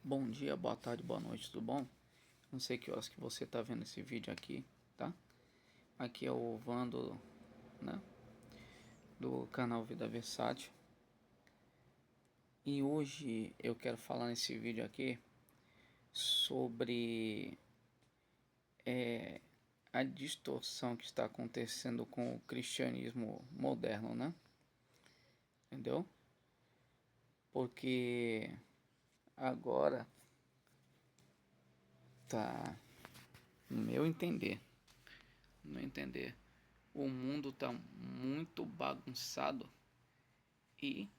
Bom dia, boa tarde, boa noite, tudo bom? Não sei que horas que você está vendo esse vídeo aqui, tá? Aqui é o Vando, né? Do canal Vida Versátil. E hoje eu quero falar nesse vídeo aqui sobre a distorção que está acontecendo com o cristianismo moderno, né? Entendeu? Porque agora tá, no meu entender, o mundo tá muito bagunçado e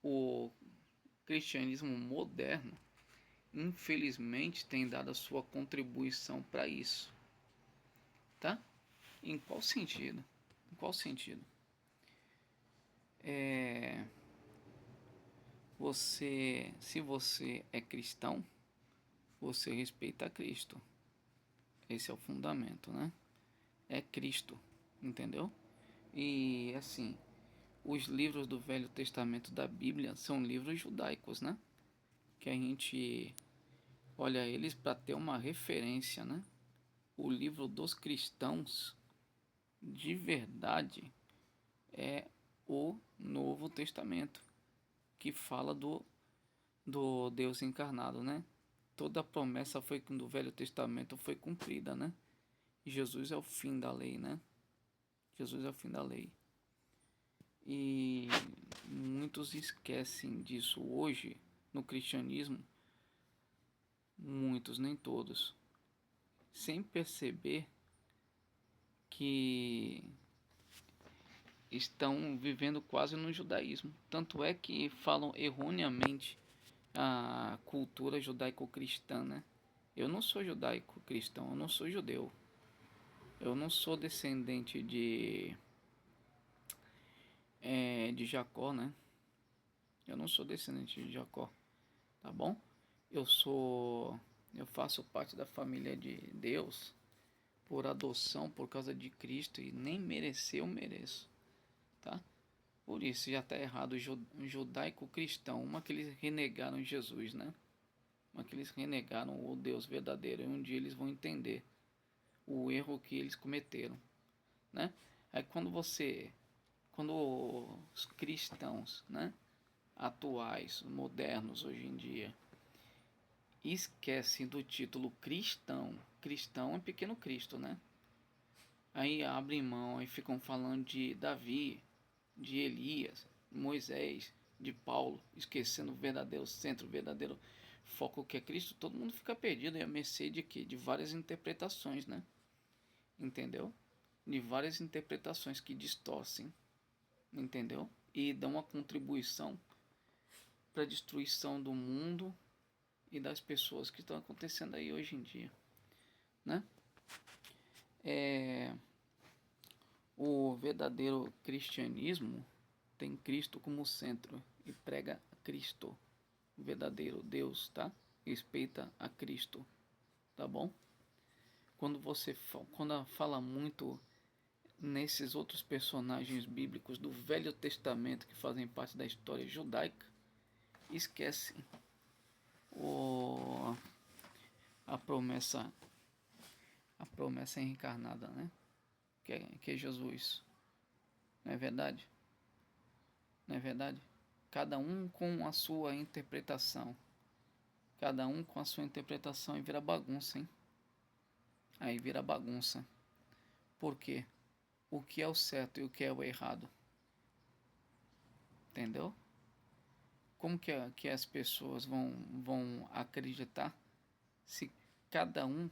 o cristianismo moderno, infelizmente, tem dado a sua contribuição para isso, tá? Em qual sentido? Em qual sentido? Se você é cristão, você respeita Cristo. Esse é o fundamento, né? É Cristo, entendeu? E assim, os livros do Velho Testamento da Bíblia são livros judaicos, né? Que a gente olha eles para ter uma referência, né? O livro dos cristãos de verdade é o Novo Testamento, que fala do Deus encarnado, né? Toda a promessa foi do Velho Testamento foi cumprida, né? Jesus é o fim da lei, né? Jesus é o fim da lei. E muitos esquecem disso hoje no cristianismo, muitos, nem todos, sem perceber que estão vivendo quase no judaísmo. Tanto é que falam erroneamente a cultura judaico-cristã, né? Eu não sou judaico-cristão, eu não sou judeu. Eu não sou descendente de Jacó, né? Eu não sou descendente de Jacó, tá bom? Eu faço parte da família de Deus por adoção, por causa de Cristo, e nem merecer eu mereço, tá? Por isso já está errado o judaico-cristão, uma que eles renegaram Jesus, né? Uma que eles renegaram o Deus verdadeiro, e um dia eles vão entender o erro que eles cometeram, né? Aí quando os cristãos, né, atuais, modernos hoje em dia, esquecem do título cristão, cristão é pequeno Cristo, né? Aí abrem mão, aí ficam falando de Davi, de Elias, Moisés, de Paulo, esquecendo o verdadeiro centro, o verdadeiro foco que é Cristo. Todo mundo fica perdido e a mercê de quê? De várias interpretações, né? Entendeu? De várias interpretações que distorcem, entendeu? E dão uma contribuição para a destruição do mundo e das pessoas que estão acontecendo aí hoje em dia, né? O verdadeiro cristianismo tem Cristo como centro e prega a Cristo, o verdadeiro Deus, tá? Respeita a Cristo, tá bom? Quando fala muito nesses outros personagens bíblicos do Velho Testamento que fazem parte da história judaica, esquecem o, a promessa a promessa encarnada, né? Que é Jesus. Não é verdade? Não é verdade? Cada um com a sua interpretação. Cada um com a sua interpretação e vira bagunça, hein? Aí vira bagunça. Por quê? O que é o certo e o que é o errado? Entendeu? Como que as pessoas vão acreditar se cada um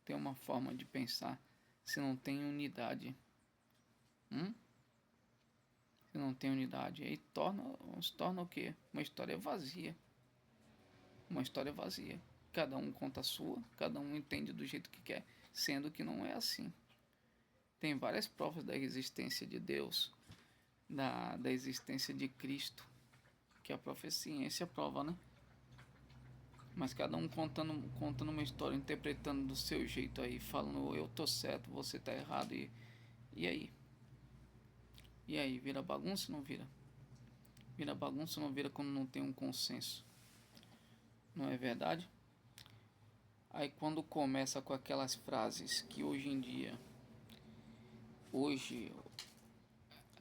tem uma forma de pensar, se não tem unidade? Se não tem unidade, aí se torna o quê? Uma história vazia. Uma história vazia. Cada um conta a sua, cada um entende do jeito que quer, sendo que não é assim. Tem várias provas da existência de Deus, da existência de Cristo, que a própria ciência prova, né? Mas cada um contando uma história, interpretando do seu jeito aí, falando eu tô certo, você tá errado, e aí? E aí, vira bagunça ou não vira? Vira bagunça ou não vira quando não tem um consenso, não é verdade? Aí quando começa com aquelas frases que hoje,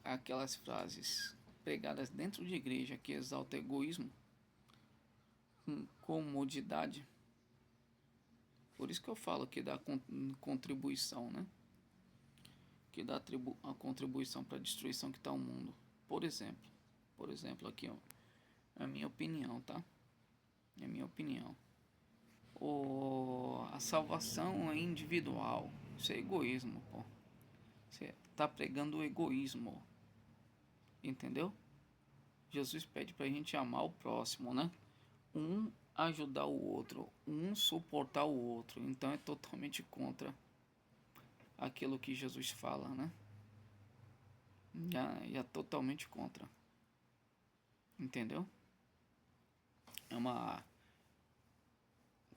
aquelas frases pregadas dentro de igreja que exalta egoísmo, comodidade, por isso que eu falo que dá contribuição, né? Que dá a contribuição para a destruição que está o mundo. Por exemplo aqui, ó, é a minha opinião, tá? É a minha opinião. A salvação é individual. Isso é egoísmo, pô. Você tá pregando o egoísmo. Entendeu? Jesus pede pra gente amar o próximo, né? Um ajudar o outro, um suportar o outro. Então é totalmente contra aquilo que Jesus fala, né? Já totalmente contra. Entendeu? É uma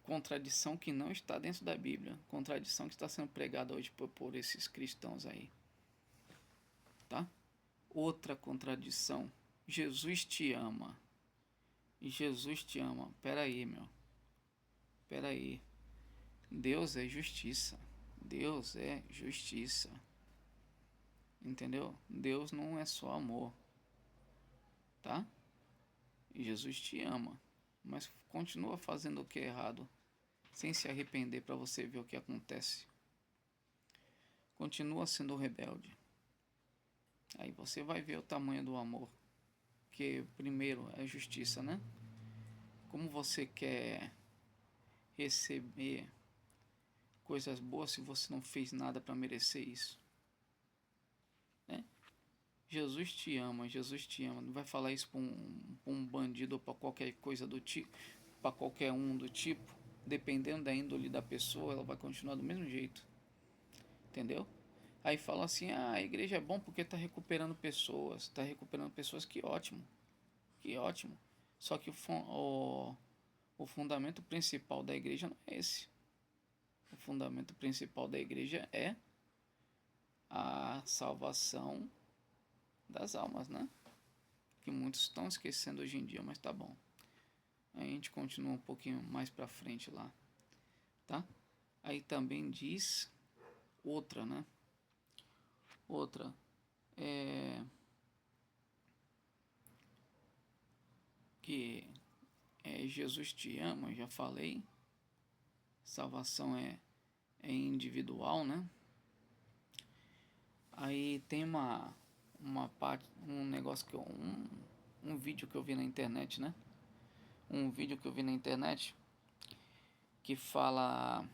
contradição que não está dentro da Bíblia. Contradição que está sendo pregada hoje por esses cristãos aí. Tá? Outra contradição. Jesus te ama. E Jesus te ama. Pera aí, meu. Pera aí. Deus é justiça. Deus é justiça. Entendeu? Deus não é só amor. Tá? E Jesus te ama. Mas continua fazendo o que é errado. Sem se arrepender para você ver o que acontece. Continua sendo rebelde. Aí você vai ver o tamanho do amor. Que primeiro é justiça, né? Como você quer receber coisas boas se você não fez nada para merecer isso? Né? Jesus te ama, Jesus te ama. Não vai falar isso para um bandido ou para qualquer coisa do tipo, para qualquer um do tipo. Dependendo da índole da pessoa, ela vai continuar do mesmo jeito. Entendeu? Aí fala assim, a igreja é bom porque está recuperando pessoas. Está recuperando pessoas, que ótimo. Que ótimo. Só que o fundamento principal da igreja não é esse. O fundamento principal da igreja é a salvação das almas, né? Que muitos estão esquecendo hoje em dia, mas tá bom. A gente continua um pouquinho mais pra frente lá, tá? Aí também diz outra, né? Outra é que Jesus te ama, já falei. Salvação é individual, né? Aí tem uma parte, um negócio que um vídeo que eu vi na internet, né? Um vídeo que eu vi na internet que fala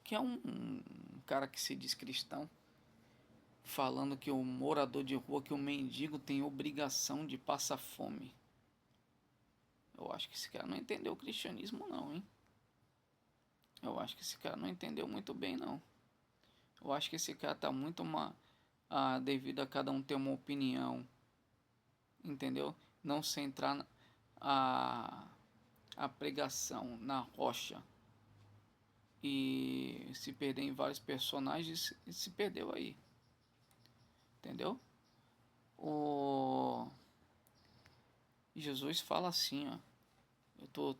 que é um cara que se diz cristão falando que o morador de rua, que o mendigo tem obrigação de passar fome. Eu acho que esse cara não entendeu o cristianismo não, hein? Eu acho que esse cara não entendeu muito bem não. Eu acho que esse cara tá muito devido a cada um ter uma opinião, entendeu? Não centrar a pregação na rocha e se perder em vários personagens e se perdeu aí, entendeu? O Jesus fala assim, ó,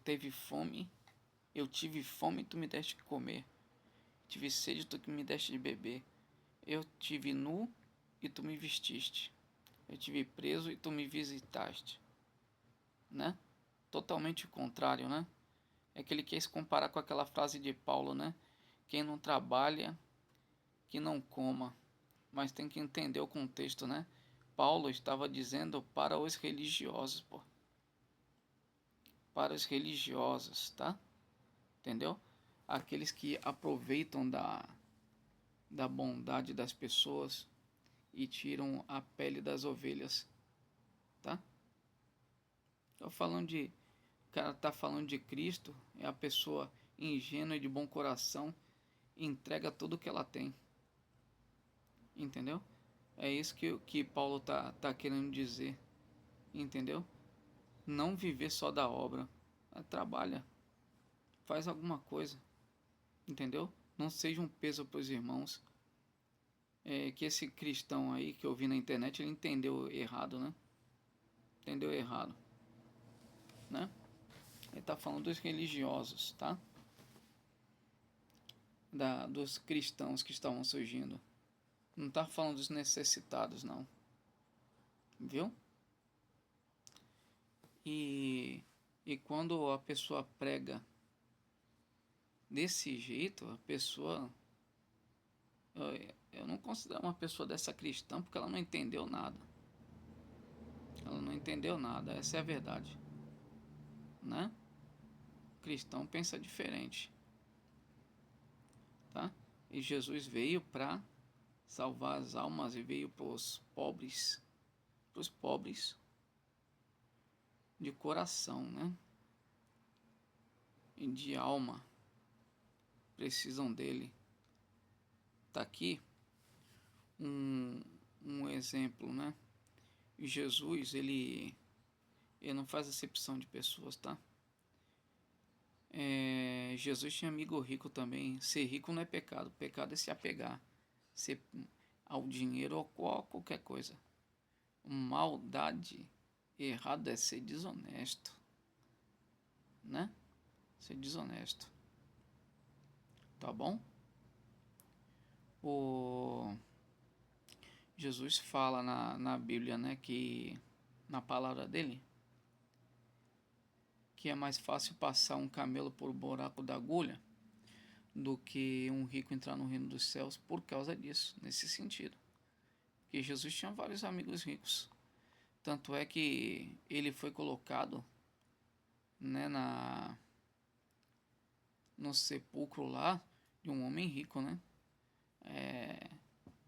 teve fome, eu tive fome e tu me deste de comer, tive sede e tu me deste de beber, eu tive nu e tu me vestiste, eu tive preso e tu me visitaste, né? Totalmente contrário, né? É que ele quer se comparar com aquela frase de Paulo, né? Quem não trabalha, que não coma. Mas tem que entender o contexto, né? Paulo estava dizendo para os religiosos, pô. Para os religiosos, tá? Entendeu? Aqueles que aproveitam da bondade das pessoas e tiram a pele das ovelhas, tá? Tô falando de O cara tá falando de Cristo, é a pessoa ingênua e de bom coração, entrega tudo que ela tem. Entendeu? É isso que Paulo tá querendo dizer. Entendeu? Não viver só da obra. Trabalha. Faz alguma coisa. Entendeu? Não seja um peso para os irmãos. Que esse cristão aí que eu vi na internet, ele entendeu errado, né? Entendeu errado. Né? está falando dos religiosos, tá? Dos cristãos que estavam surgindo. Não está falando dos necessitados, não. Viu? E quando a pessoa prega desse jeito, a pessoa... Eu não considero uma pessoa dessa cristã porque ela não entendeu nada. Ela não entendeu nada, essa é a verdade. Né? O cristão pensa diferente. Tá? E Jesus veio para salvar as almas e veio para os pobres de coração, né? E de alma, precisam dele. Tá aqui um exemplo, né? Jesus, ele não faz acepção de pessoas, tá? Jesus tinha amigo rico também. Ser rico não é pecado. Pecado é se apegar ao dinheiro ou a qualquer coisa. Maldade, errado é ser desonesto, né? Ser desonesto. Tá bom? O Jesus fala na Bíblia, né, que na palavra dele, que é mais fácil passar um camelo por um buraco da agulha do que um rico entrar no reino dos céus por causa disso, nesse sentido. Porque Jesus tinha vários amigos ricos. Tanto é que ele foi colocado, né, no sepulcro lá de um homem rico, né?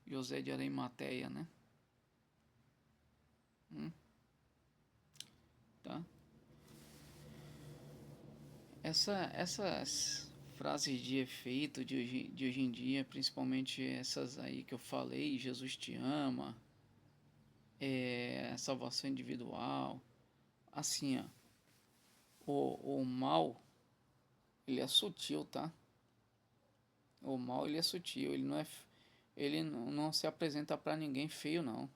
José de Arimateia, né? Tá? Essas frases de efeito de hoje em dia, principalmente essas aí que eu falei, Jesus te ama, salvação individual, assim, ó, o mal, ele é sutil, tá? O mal, ele é sutil, ele não se apresenta para ninguém feio, não.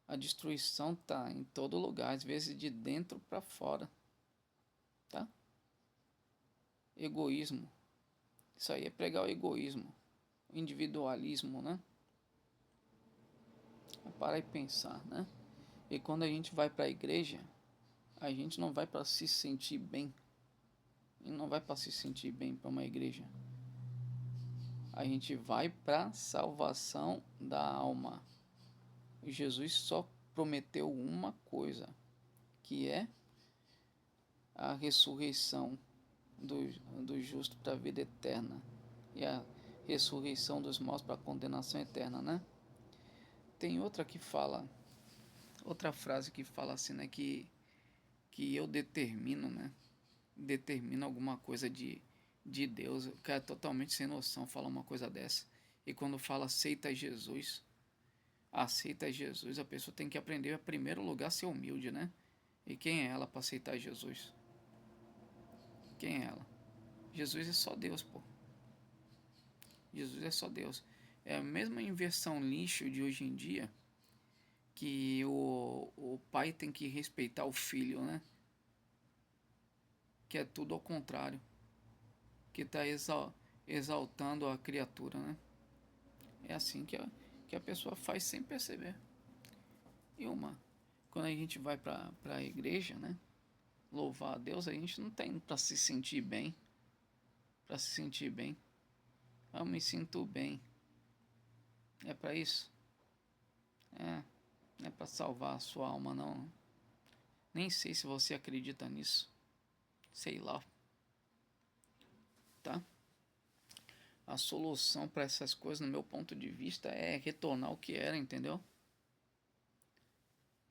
A destruição tá em todo lugar, às vezes de dentro para fora, tá? Egoísmo, isso aí é pregar o egoísmo, o individualismo, né? É parar e pensar, né? E quando a gente vai para a igreja, a gente não vai para se sentir bem. E não vai para se sentir bem para uma igreja. A gente vai para salvação da alma. E Jesus só prometeu uma coisa, que é a ressurreição do justo para a vida eterna e a ressurreição dos maus para a condenação eterna, né? Tem outra frase que fala assim, né, que eu determino, né? Determina alguma coisa de Deus. O cara é totalmente sem noção falar uma coisa dessa. E quando fala aceita Jesus, a pessoa tem que aprender, em primeiro lugar, a ser humilde, né? E quem é ela para aceitar Jesus? Quem é ela? Jesus é só Deus, pô. Jesus é só Deus. É a mesma inversão lixo de hoje em dia, que o pai tem que respeitar o filho, né? Que é tudo ao contrário. Que está exaltando a criatura, né? É assim que a pessoa faz sem perceber. E quando a gente vai para a igreja, né? Louvar a Deus, a gente não tem para se sentir bem. Para se sentir bem. Eu me sinto bem. É para isso? Não é para salvar a sua alma, não. Nem sei se você acredita nisso. Sei lá. Tá? A solução para essas coisas, no meu ponto de vista, é retornar ao que era, entendeu?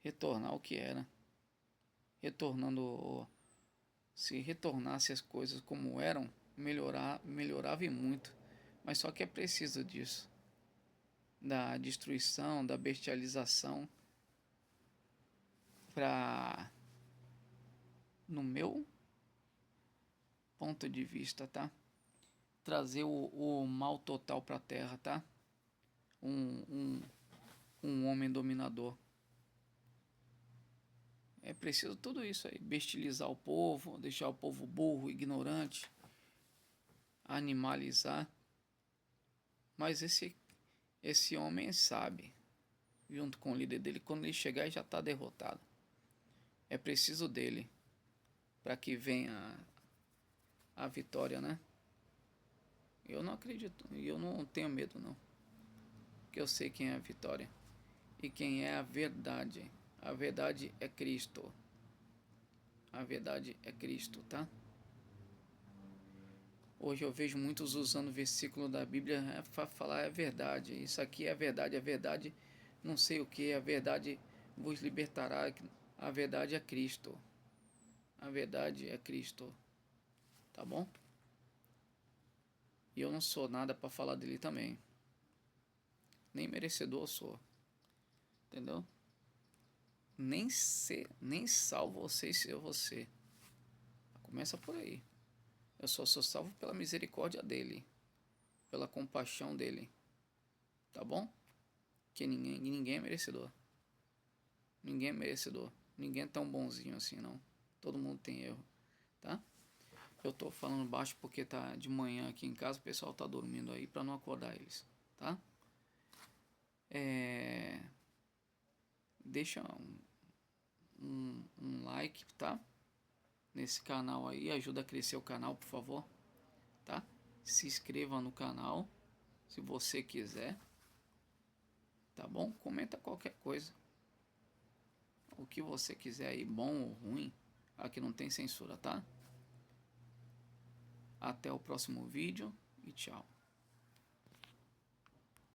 Retornar ao que era. Se retornasse as coisas como eram, melhorava e muito. Mas só que é preciso disso. Da destruição, da bestialização, para, no meu ponto de vista, tá? Trazer o mal total para a Terra, tá? Um homem dominador. É preciso tudo isso aí, bestilizar o povo, deixar o povo burro, ignorante, animalizar. Mas esse homem sabe, junto com o líder dele, quando ele chegar ele já está derrotado. É preciso dele para que venha a vitória, né? Eu não acredito, e eu não tenho medo não, porque eu sei quem é a vitória e quem é a verdade. A verdade é Cristo. A verdade é Cristo, tá? Hoje eu vejo muitos usando versículo da Bíblia para falar a verdade. Isso aqui é a verdade não sei o que, a verdade vos libertará. A verdade é Cristo. A verdade é Cristo, tá bom? E eu não sou nada para falar dele também. Nem merecedor sou. Entendeu? Nem salvo você ser você. Começa por aí. Eu só sou salvo pela misericórdia dele, pela compaixão dele. Tá bom? Que ninguém é merecedor. Ninguém é merecedor. Ninguém é tão bonzinho assim, não. Todo mundo tem erro, tá? Eu tô falando baixo porque tá de manhã aqui em casa, o pessoal tá dormindo aí para não acordar eles, tá? Deixa um like, tá? Nesse canal aí, ajuda a crescer o canal, por favor, tá? Se inscreva no canal, se você quiser, tá bom? Comenta qualquer coisa, o que você quiser aí, bom ou ruim, aqui não tem censura, tá? Até o próximo vídeo e tchau.